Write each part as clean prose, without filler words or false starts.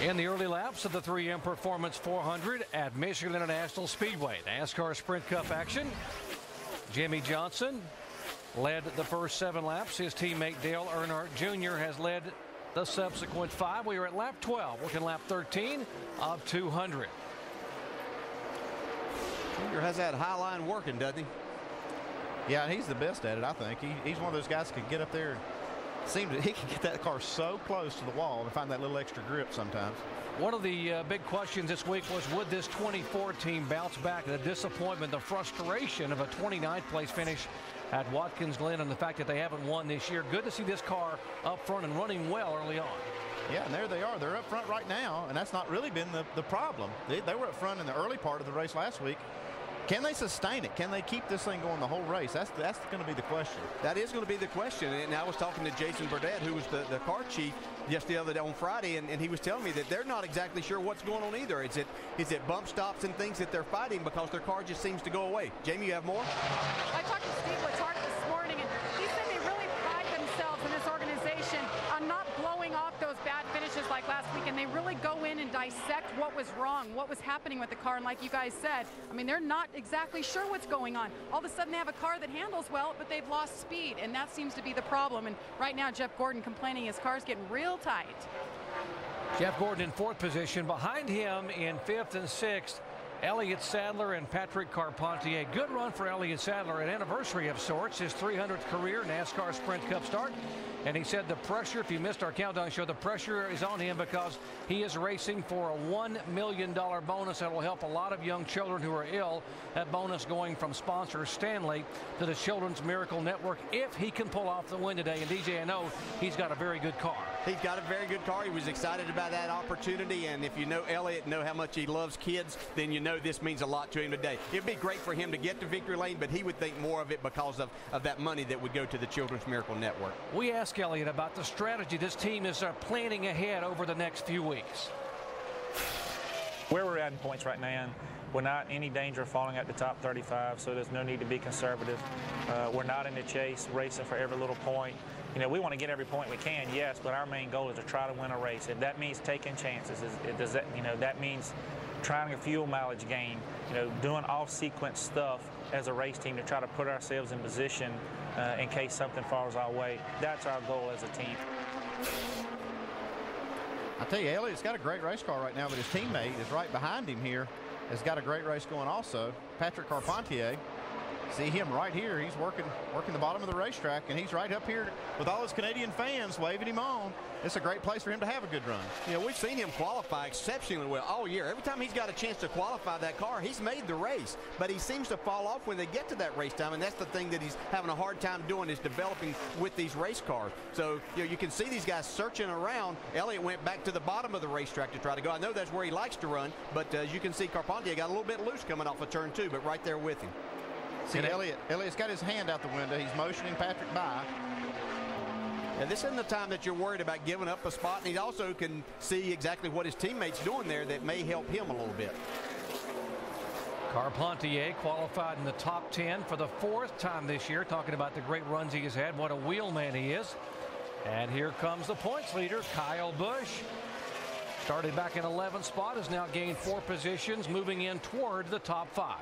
In the early laps of the 3M Performance 400 at Michigan International Speedway, NASCAR Sprint Cup action. Jimmy Johnson led the first 7 laps. His teammate Dale Earnhardt Jr. has led the subsequent 5. We are at lap 12, working lap 13 of 200. Jr. has that high line working, doesn't he? Yeah, he's the best at it, I think. He's one of those guys that can get up there. He can get that car so close to the wall and find that little extra grip sometimes. One of the big questions this week was, would this 24 team bounce back? The disappointment, the frustration of a 29th place finish at Watkins Glen, and the fact that they haven't won this year. Good to see this car up front and running well early on. Yeah, and there they are. They're up front right now, and that's not really been the problem. They were up front in the early part of the race last week. Can they sustain it? Can they keep this thing going the whole race? That's going to be the question. That is going to be the question. And I was talking to Jason Burdett, who was the car chief, just the other day on Friday, and he was telling me that they're not exactly sure what's going on either. Is it bump stops and things that they're fighting because their car just seems to go away? Jamie, you have more? I talked to Steve Letarte this morning, and he said they really pride themselves in this organization on not blowing off those bad finishes like last week, and they really go in and dissect what was wrong, what was happening with the car. And like you guys said, I mean, they're not exactly sure what's going on. All of a sudden they have a car that handles well, but they've lost speed, and that seems to be the problem. And right now Jeff Gordon complaining his car's getting real tight. Jeff Gordon in 4th position. Behind him in 5th and 6th, Elliott Sadler and Patrick Carpentier. Good run for Elliott Sadler, an anniversary of sorts, his 300th career NASCAR Sprint Cup start. And he said the pressure, if you missed our countdown show, the pressure is on him because he is racing for a $1 million bonus that will help a lot of young children who are ill. That bonus going from sponsor Stanley to the Children's Miracle Network if he can pull off the win today. And DJ, I know he's got a very good car. He's got a very good car. He was excited about that opportunity. And if you know Elliott, know how much he loves kids, then you know this means a lot to him today. It'd be great for him to get to victory lane, but he would think more of it because of that money that would go to the Children's Miracle Network. We asked Elliott about the strategy this team is planning ahead over the next few weeks. Where we're at in points right now, we're not in any danger of falling at the top 35, so there's no need to be conservative. We're not in the chase, racing for every little point. You know, we want to get every point we can, yes, but our main goal is to try to win a race. If that means taking chances, that means trying a fuel mileage gain, doing off-sequence stuff as a race team to try to put ourselves in position in case something falls our way. That's our goal as a team. I tell you, Elliott's got a great race car right now, but his teammate is right behind him here, has got a great race going also. Patrick Carpentier. See him right here. He's working the bottom of the racetrack, and he's right up here with all his Canadian fans waving him on. It's a great place for him to have a good run. You know, we've seen him qualify exceptionally well all year. Every time he's got a chance to qualify that car, he's made the race. But he seems to fall off when they get to that race time, and that's the thing that he's having a hard time doing, is developing with these race cars. So, you can see these guys searching around. Elliott went back to the bottom of the racetrack to try to go. I know that's where he likes to run, but as you can see, Carpentier got a little bit loose coming off of turn 2, but right there with him. See, Elliott's got his hand out the window. He's motioning Patrick by. And this isn't the time that you're worried about giving up a spot, and he also can see exactly what his teammates doing there that may help him a little bit. Carpentier qualified in the top 10 for the 4th time this year, talking about the great runs he has had, what a wheelman he is. And here comes the points leader, Kyle Busch. Started back in 11th spot, has now gained 4 positions, moving in toward the top 5.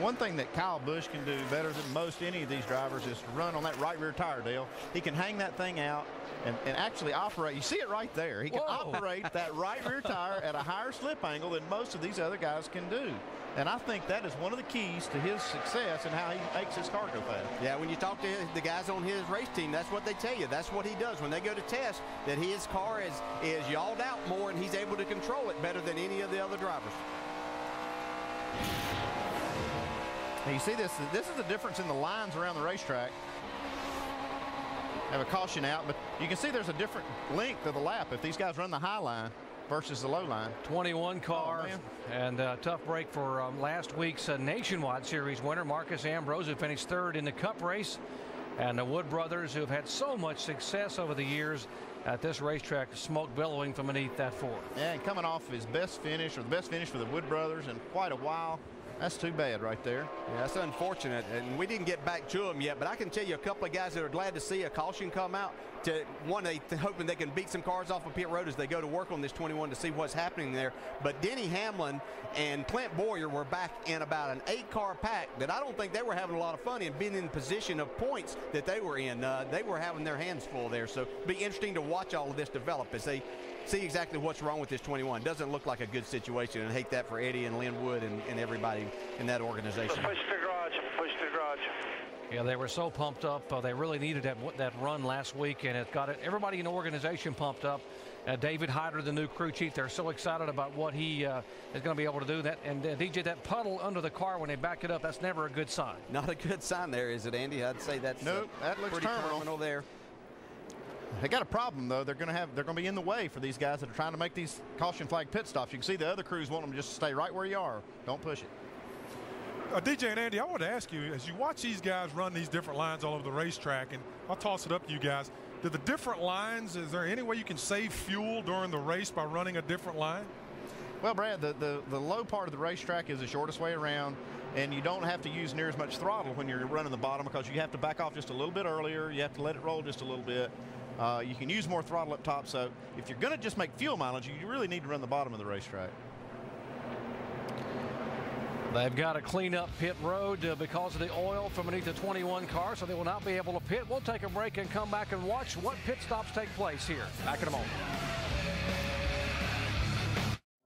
One thing that Kyle Busch can do better than most any of these drivers is run on that right rear tire, Dale. He can hang that thing out and actually operate. You see it right there. He can operate that right rear tire at a higher slip angle than most of these other guys can do. And I think that is one of the keys to his success and how he makes his car go fast. Yeah, when you talk to the guys on his race team, that's what they tell you. That's what he does. When they go to test, that his car is yawed out more, and he's able to control it better than any of the other drivers. Now you see this is the difference in the lines around the racetrack. Have a caution out, but you can see there's a different length of the lap if these guys run the high line versus the low line. 21 car, and a tough break for last week's Nationwide Series winner, Marcus Ambrose, who finished 3rd in the Cup race. And the Wood brothers, who have had so much success over the years at this racetrack, smoke billowing from beneath that 4th. Yeah, and coming off his best finish, or the best finish for the Wood brothers in quite a while. That's too bad right there. Yeah, that's unfortunate, and we didn't get back to them yet, but I can tell you a couple of guys that are glad to see a caution come out. Hoping they can beat some cars off of pit road as they go to work on this 21 to see what's happening there. But Denny Hamlin and Clint Boyer were back in about an 8-car pack that I don't think they were having a lot of fun in, being in position of points that they were in. They were having their hands full there, so it'll be interesting to watch all of this develop as they see exactly what's wrong with this 21. Doesn't look like a good situation, and I hate that for Eddie and Lynn Wood and everybody in that organization. Push the garage, push the garage. Yeah, they were so pumped up. They really needed that run last week, and it got everybody in the organization pumped up. David Hyder, the new crew chief, they're so excited about what he is going to be able to do. That and DJ, that puddle under the car when they back it up, that's never a good sign. Not a good sign there, is it, Andy? I'd say that's nope. That looks pretty terminal there. They got a problem though. They're going to be in the way for these guys that are trying to make these caution flag pit stops. You can see the other crews want them to just stay right where you are. Don't push it. DJ and Andy, I want to ask you, as you watch these guys run these different lines all over the racetrack, and I'll toss it up to you guys, do the different lines, is there any way you can save fuel during the race by running a different line? Well, Brad, the low part of the racetrack is the shortest way around, and you don't have to use near as much throttle when you're running the bottom because you have to back off just a little bit earlier. You have to let it roll just a little bit. You can use more throttle up top, so if you're going to just make fuel mileage, you really need to run the bottom of the racetrack. They've got to clean up pit road because of the oil from beneath the 21 car, so they will not be able to pit. We'll take a break and come back and watch what pit stops take place here. Back in a moment.